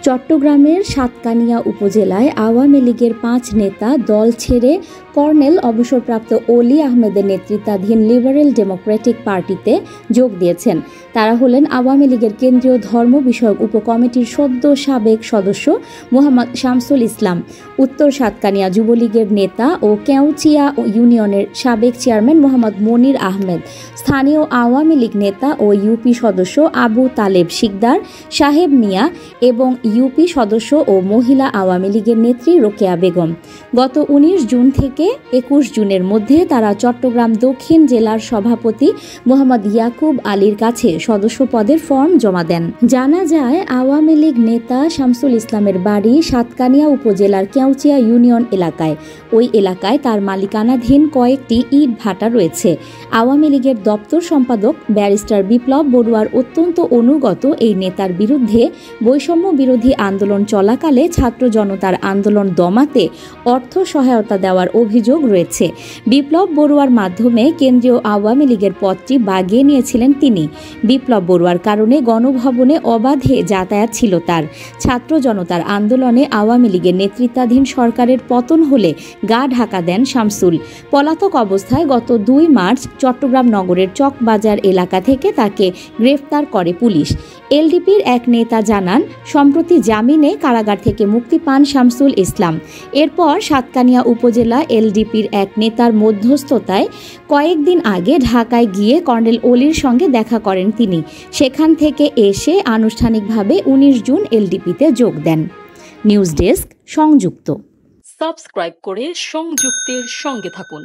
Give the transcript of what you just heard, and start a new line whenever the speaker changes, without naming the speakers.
চট্টগ্রামের সাতকানিয়া উপজেলায় আওয়ামী লীগের 5 নেতা দল ছেড়ে কর্নেল অবসরপ্রাপ্ত অলি আহমেদের নেতৃত্বাধীন লিবারেল ডেমোক্রেটিক পার্টিতে যোগ দিয়েছেন। তারা হলেন আওয়ামী লীগের কেন্দ্রীয় ধর্ম বিষয়ক উপকমিটির সদ্য সাবেক সদস্য মোহাম্মদ শামসুল ইসলাম, উত্তর সাতকানিয়া যুবলীগের নেতা ও কেউচিয়া ইউনিয়নের সাবেক চেয়ারম্যান মোহাম্মদ মনির আহমেদ, স্থানীয় আওয়ামী লীগ নেতা ও ইউপি সদস্য আবু তালেব শিকদার, সাহেব মিয়া এবং ইউপি সদস্য ও মহিলা আওয়ামী লীগের নেত্রী রোকেয়া বেগম। গত 19 জুন থেকে 21 জুনের মধ্যে তারা চট্টগ্রাম দক্ষিণ জেলার সভাপতি মোহাম্মদ ইয়াকুব আলীর কাছে সদস্য পদের ফর্ম জমা দেন। জানা যায়, আওয়ামী লীগ নেতা শামসুল ইসলামের বাড়ি সাতকানিয়া উপজেলার কেউচিয়া ইউনিয়ন এলাকায়। ওই এলাকায় তার মালিকানাধীন কয়েকটি ইট ভাটা রয়েছে। আওয়ামী লীগের দপ্তর সম্পাদক ব্যারিস্টার বিপ্লব বড়ুয়ার অত্যন্ত অনুগত এই নেতার বিরুদ্ধে বৈষম্য বিরোধী আন্দোলন চলাকালে ছাত্র জনতার আন্দোলন দমাতে অর্থ সহায়তা দেওয়ার অভিযোগ রয়েছে। বিপ্লব বড়ুয়ার মাধ্যমে কেন্দ্রীয় আওয়ামী লীগের পদটি বাগিয়ে নিয়েছিলেন তিনি। বিপ্লব বড়ুয়ার কারণে গণভবনে অবাধে যাতায়াত ছিল তার। ছাত্র জনতার আন্দোলনে আওয়ামী লীগের নেতৃত্বাধীন সরকারের পতন হলে গা ঢাকা দেন শামসুল। পলাতক অবস্থায় গত 2 মার্চ চট্টগ্রাম নগরের চকবাজার এলাকা থেকে তাকে গ্রেফতার করে পুলিশ। এলডিপির এক নেতা জানান, সম্প্রতি জামিনে কারাগার থেকে মুক্তি পান শামসুল ইসলাম। এরপর সাতকানিয়া উপজেলা এলডিপির এক নেতার মধ্যস্থতায় কয়েকদিন আগে ঢাকায় গিয়ে কর্নেল অলির সঙ্গে দেখা করেন তিনি। সেখান থেকে এসে আনুষ্ঠানিকভাবে 19 জুন এলডিপিতে যোগ দেন। নিউজ ডেস্ক, সংযুক্ত।
সাবস্ক্রাইব করে সংযুক্তের সঙ্গে থাকুন।